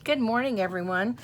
Good morning, everyone.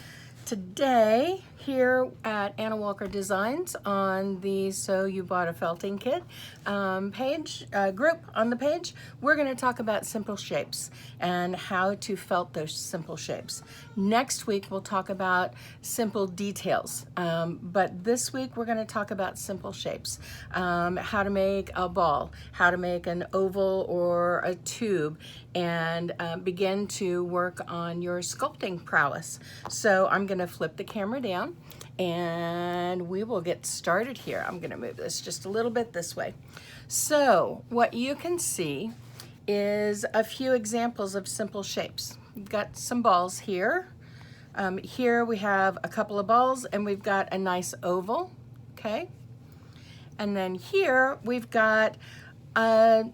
Today, here at Anna Walker Designs on the So You Bought a Felting Kit group on the page, we're going to talk about simple shapes and how to felt those simple shapes. Next week, we'll talk about simple details, but this week we're going to talk about simple shapes, how to make a ball, how to make an oval or a tube, and begin to work on your sculpting prowess. So I'm going to flip the camera down and we will get started here. I'm going to move this just a little bit this way. So what you can see is a few examples of simple shapes. We've got some balls here. Here we have a couple of balls and we've got a nice oval, okay? And then here we've got a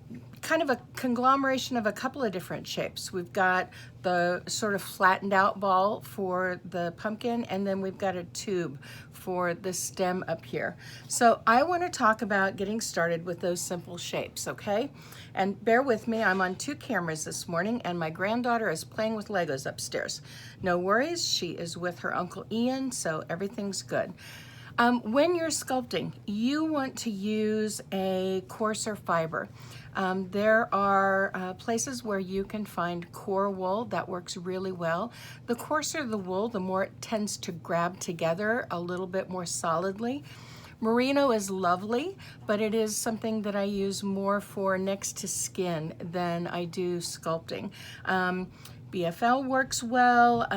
kind of a conglomeration of a couple of different shapes. We've got the sort of flattened out ball for the pumpkin, and then we've got a tube for the stem up here. So I want to talk about getting started with those simple shapes, okay? And bear with me, I'm on two cameras this morning and my granddaughter is playing with Legos upstairs. No worries, she is with her Uncle Ian, so everything's good. When you're sculpting, you want to use a coarser fiber. There are places where you can find core wool that works really well. The coarser the wool, the more it tends to grab together a little bit more solidly. Merino is lovely, but it is something that I use more for next to skin than I do sculpting. BFL works well.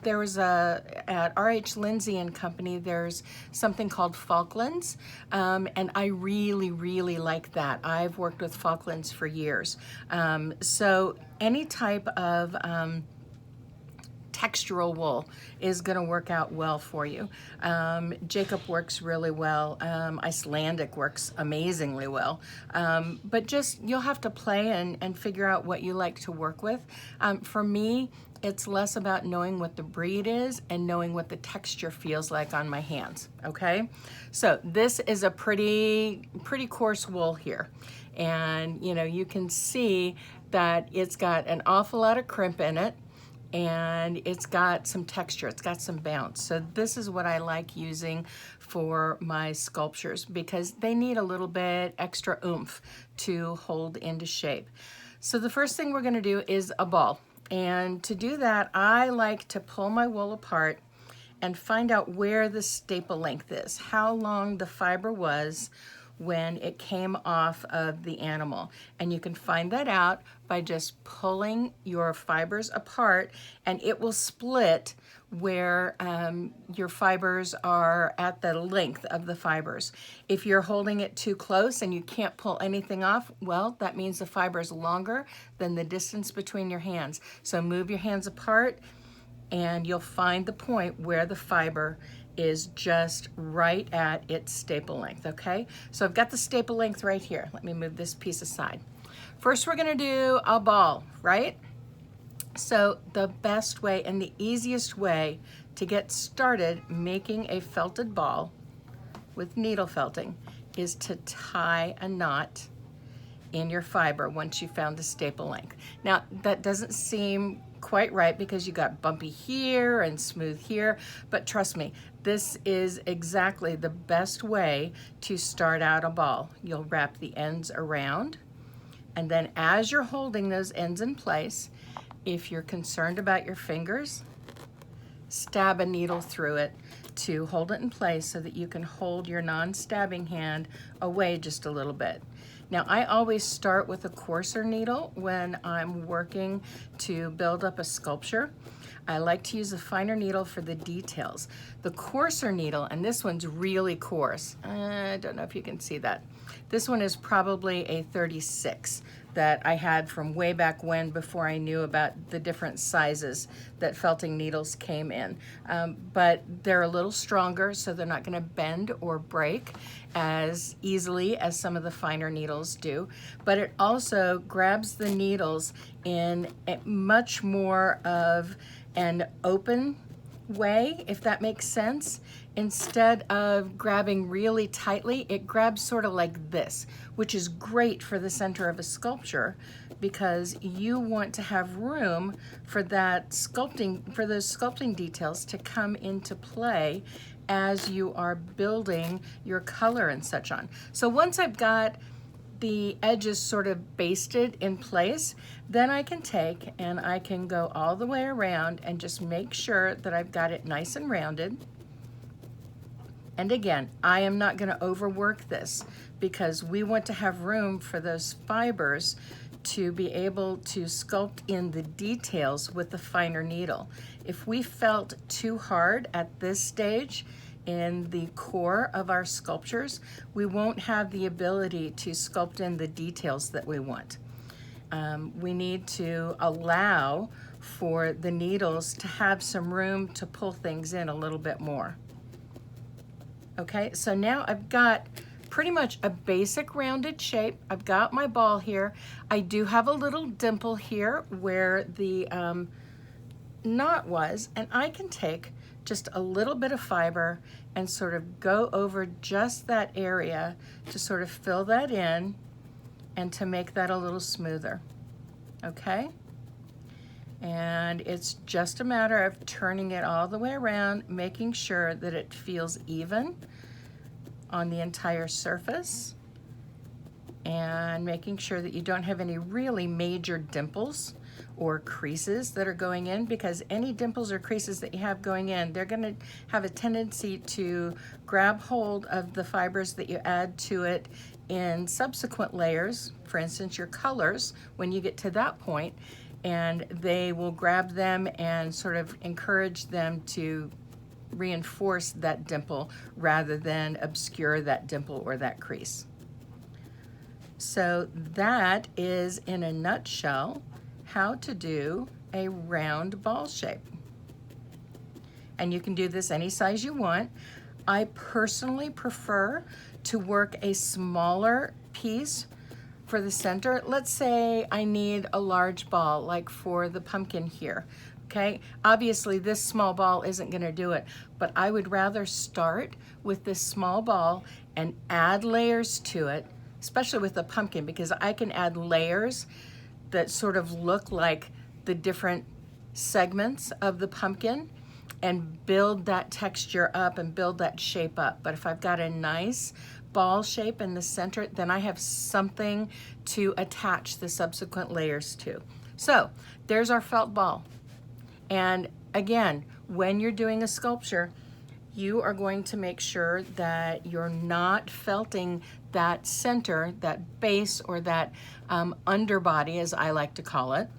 There was at RH Lindsay and Company, there's something called Falklands, and I really like that. I've worked with Falklands for years. So any type of textural wool is going to work out well for you. Jacob works really well. Icelandic works amazingly well. But just, you'll have to play and figure out what you like to work with. For me, it's less about knowing what the breed is and knowing what the texture feels like on my hands, okay? So this is a pretty coarse wool here. And you know, you can see that it's got an awful lot of crimp in it, and it's got some texture, it's got some bounce. So this is what I like using for my sculptures because they need a little bit extra oomph to hold into shape. So the first thing we're gonna do is a ball. And to do that, I like to pull my wool apart and find out where the staple length is, how long the fiber was when it came off of the animal. And you can find that out by just pulling your fibers apart, and it will split where your fibers are at the length of the fibers. If you're holding it too close and you can't pull anything off, well, that means the fiber is longer than the distance between your hands. So move your hands apart and you'll find the point where the fiber is just right at its staple length, okay? So I've got the staple length right here. Let me move this piece aside. First, we're gonna do a ball, right? So the best way and the easiest way to get started making a felted ball with needle felting is to tie a knot in your fiber once you found the staple length. Now, that doesn't seem quite right because you got bumpy here and smooth here, but trust me, this is exactly the best way to start out a ball. You'll wrap the ends around, and then as you're holding those ends in place, if you're concerned about your fingers, stab a needle through it to hold it in place so that you can hold your non-stabbing hand away just a little bit. Now, I always start with a coarser needle when I'm working to build up a sculpture. I like to use a finer needle for the details. The coarser needle, and this one's really coarse. I don't know if you can see that. This one is probably a 36 that I had from way back when, before I knew about the different sizes that felting needles came in. But they're a little stronger, so they're not gonna bend or break as easily as some of the finer needles do. But it also grabs the needles in a much more of an open way, if that makes sense. Instead of grabbing really tightly, it grabs sort of like this, which is great for the center of a sculpture because you want to have room for that sculpting, for those sculpting details to come into play as you are building your color and such on. So once I've got the edges sort of basted in place, then I can take and I can go all the way around and just make sure that I've got it nice and rounded. And again, I am not going to overwork this because we want to have room for those fibers to be able to sculpt in the details with the finer needle. If we felt too hard at this stage in the core of our sculptures, we won't have the ability to sculpt in the details that we want. We need to allow for the needles to have some room to pull things in a little bit more. Okay, so now I've got pretty much a basic rounded shape. I've got my ball here. I do have a little dimple here where the knot was, and I can take just a little bit of fiber and sort of go over just that area to sort of fill that in and to make that a little smoother, okay? And it's just a matter of turning it all the way around, making sure that it feels even on the entire surface, and making sure that you don't have any really major dimples or creases that are going in, because any dimples or creases that you have going in, they're going to have a tendency to grab hold of the fibers that you add to it in subsequent layers, for instance your colors, when you get to that point, and they will grab them and sort of encourage them to reinforce that dimple rather than obscure that dimple or that crease. So that is, in a nutshell, how to do a round ball shape. And you can do this any size you want. I personally prefer to work a smaller piece for the center. Let's say I need a large ball, like for the pumpkin here. Okay, obviously this small ball isn't going to do it, but I would rather start with this small ball and add layers to it, especially with the pumpkin, because I can add layers that sort of look like the different segments of the pumpkin and build that texture up and build that shape up. But if I've got a nice ball shape in the center, then I have something to attach the subsequent layers to. So there's our felt ball. And again, when you're doing a sculpture, you are going to make sure that you're not felting that center, that base, or that underbody, as I like to call it.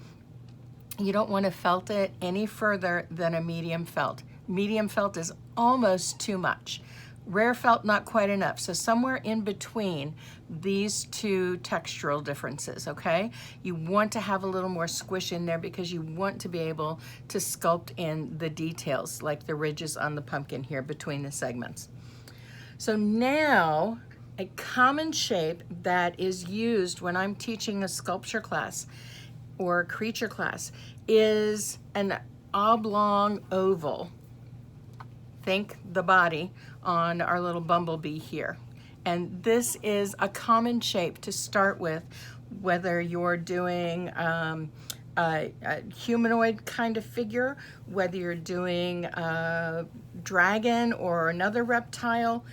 You don't want to felt it any further than a medium felt. Medium felt is almost too much. Rare felt, not quite enough. So somewhere in between these two textural differences, okay? You want to have a little more squish in there because you want to be able to sculpt in the details, like the ridges on the pumpkin here between the segments. So now, a common shape that is used when I'm teaching a sculpture class or a creature class is an oblong oval. Think the body on our little bumblebee here. And this is a common shape to start with, whether you're doing a humanoid kind of figure, whether you're doing a dragon or another reptile,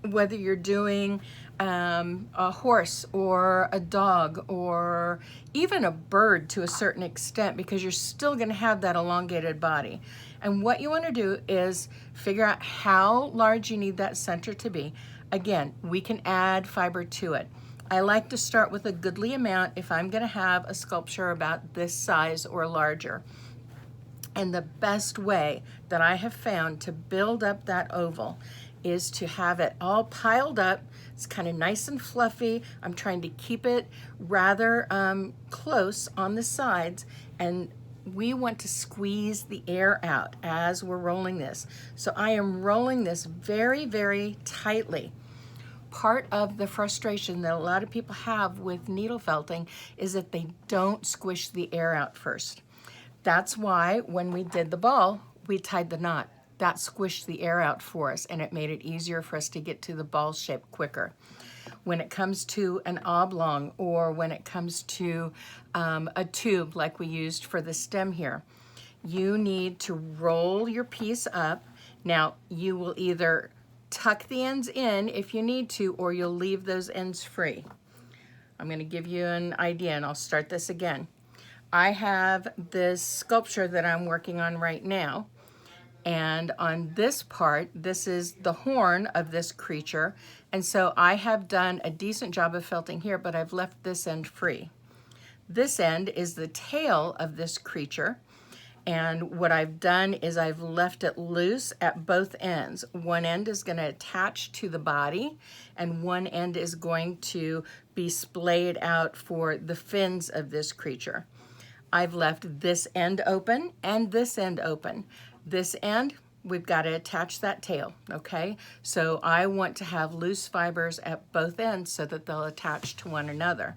whether you're doing a horse or a dog or even a bird to a certain extent, because you're still going to have that elongated body. And what you want to do is figure out how large you need that center to be. Again, we can add fiber to it. I like to start with a goodly amount if I'm going to have a sculpture about this size or larger. And the best way that I have found to build up that oval is to have it all piled up. It's kind of nice and fluffy. I'm trying to keep it rather close on the sides, and we want to squeeze the air out as we're rolling this. So I am rolling this very, very tightly. Part of the frustration that a lot of people have with needle felting is that they don't squish the air out first. That's why when we did the ball, we tied the knot. That squished the air out for us, and it made it easier for us to get to the ball shape quicker. when it comes to an oblong or when it comes to a tube like we used for the stem here. You need to roll your piece up. Now, you will either tuck the ends in if you need to, or you'll leave those ends free. I'm going to give you an idea, and I'll start this again. I have this sculpture that I'm working on right now, and on this part, this is the horn of this creature, and so I have done a decent job of felting here, but I've left this end free. This end is the tail of this creature, and what I've done is I've left it loose at both ends. One end is going to attach to the body, and one end is going to be splayed out for the fins of this creature. I've left this end open and this end open. This end, we've got to attach that tail, okay? So I want to have loose fibers at both ends so that they'll attach to one another.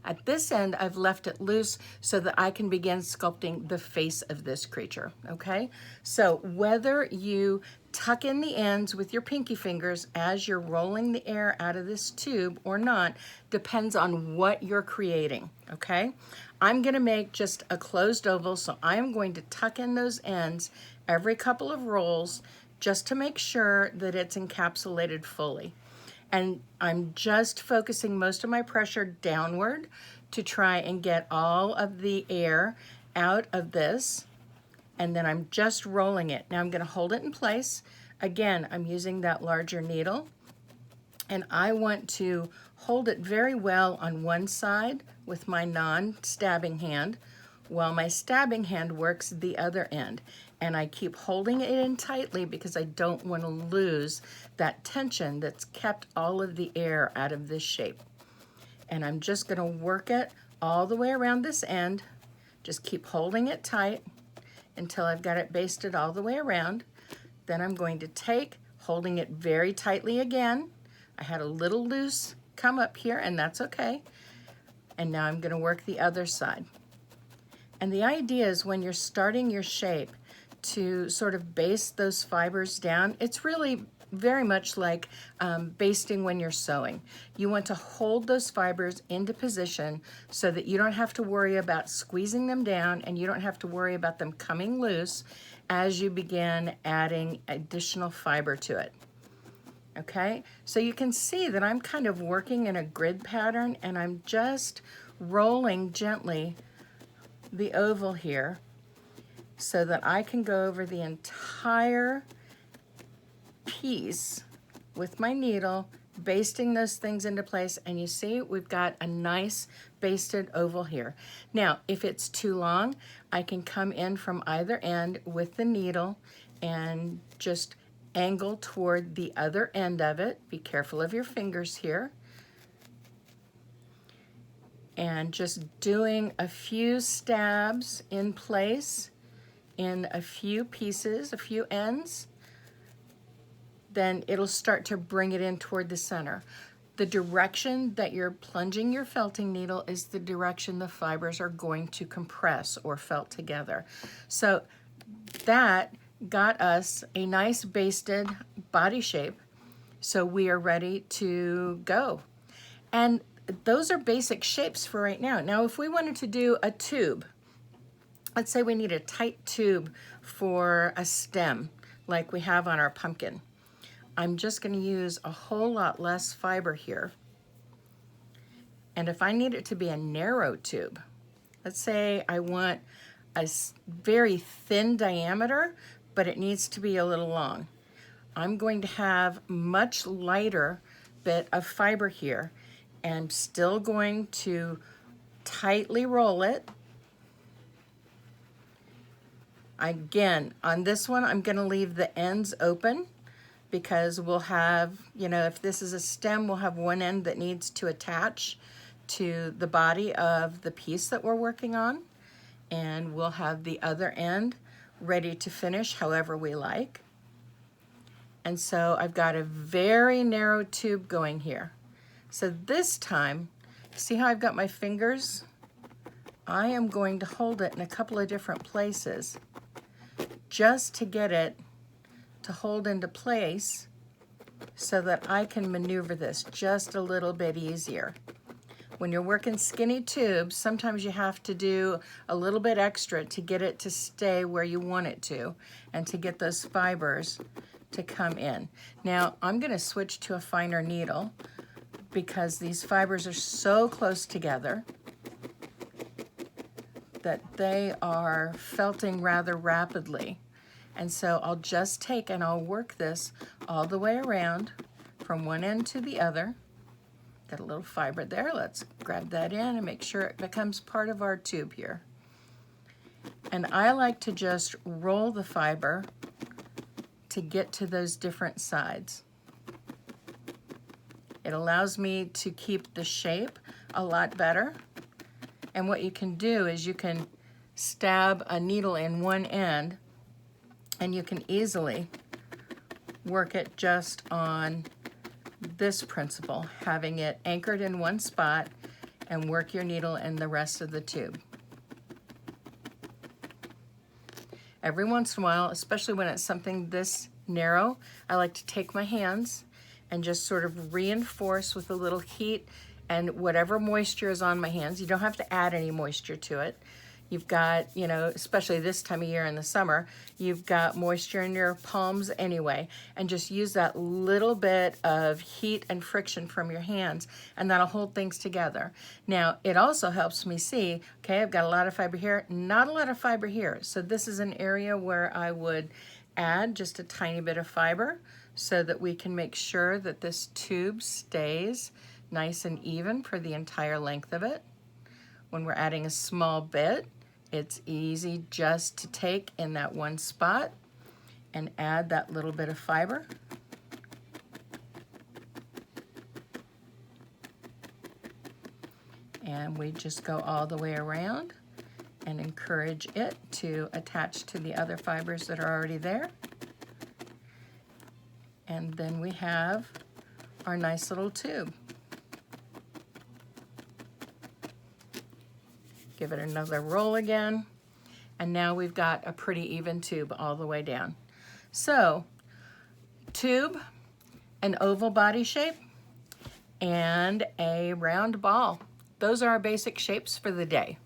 At this end, I've left it loose so that I can begin sculpting the face of this creature, okay? So whether you tuck in the ends with your pinky fingers as you're rolling the air out of this tube or not depends on what you're creating, okay? I'm gonna make just a closed oval, so I'm going to tuck in those ends every couple of rolls just to make sure that it's encapsulated fully. And I'm just focusing most of my pressure downward to try and get all of the air out of this. And then I'm just rolling it. Now I'm going to hold it in place. Again, I'm using that larger needle. And I want to hold it very well on one side with my non-stabbing hand, while my stabbing hand works the other end. And I keep holding it in tightly because I don't want to lose that tension that's kept all of the air out of this shape. And I'm just going to work it all the way around this end. Just keep holding it tight until I've got it basted all the way around. Then I'm going to take, holding it very tightly again. I had a little loose come up here, and that's okay. And now I'm going to work the other side. And the idea is when you're starting your shape to sort of baste those fibers down, it's really very much like basting when you're sewing. You want to hold those fibers into position so that you don't have to worry about squeezing them down, and you don't have to worry about them coming loose as you begin adding additional fiber to it. Okay, so you can see that I'm kind of working in a grid pattern, and I'm just rolling gently the oval here so that I can go over the entire piece with my needle, basting those things into place. And you see we've got a nice basted oval here. Now, if it's too long, I can come in from either end with the needle and just angle toward the other end of it. Be careful of your fingers here. And just doing a few stabs in place in a few pieces, a few ends, then it'll start to bring it in toward the center. The direction that you're plunging your felting needle is the direction the fibers are going to compress or felt together. So that got us a nice basted body shape, so we are ready to go. And those are basic shapes for right now. Now, if we wanted to do a tube, let's say we need a tight tube for a stem like we have on our pumpkin. I'm just going to use a whole lot less fiber here. And if I need it to be a narrow tube, let's say I want a very thin diameter, but it needs to be a little long. I'm going to have much lighter bit of fiber here, and still going to tightly roll it. Again, on this one, I'm going to leave the ends open because we'll have, you know, if this is a stem, we'll have one end that needs to attach to the body of the piece that we're working on, and we'll have the other end ready to finish however we like. And so I've got a very narrow tube going here. So this time, see how I've got my fingers? I am going to hold it in a couple of different places just to get it to hold into place so that I can maneuver this just a little bit easier. When you're working skinny tubes, sometimes you have to do a little bit extra to get it to stay where you want it to and to get those fibers to come in. Now, I'm going to switch to a finer needle because these fibers are so close together that they are felting rather rapidly. And so I'll just take and I'll work this all the way around from one end to the other. Got a little fiber there. Let's grab that in and make sure it becomes part of our tube here. And I like to just roll the fiber to get to those different sides. It allows me to keep the shape a lot better. And what you can do is you can stab a needle in one end and you can easily work it just on this principle, having it anchored in one spot and work your needle in the rest of the tube. Every once in a while, especially when it's something this narrow, I like to take my hands and just sort of reinforce with a little heat and whatever moisture is on my hands. You don't have to add any moisture to it. You've got, you know, especially this time of year in the summer, you've got moisture in your palms anyway, and just use that little bit of heat and friction from your hands, and that'll hold things together. Now, it also helps me see, okay, I've got a lot of fiber here, not a lot of fiber here. So this is an area where I would add just a tiny bit of fiber so that we can make sure that this tube stays nice and even for the entire length of it. When we're adding a small bit, it's easy just to take in that one spot and add that little bit of fiber. And we just go all the way around and encourage it to attach to the other fibers that are already there. And then we have our nice little tube. Give it another roll again, and now we've got a pretty even tube all the way down. So, tube, an oval body shape, and a round ball. Those are our basic shapes for the day.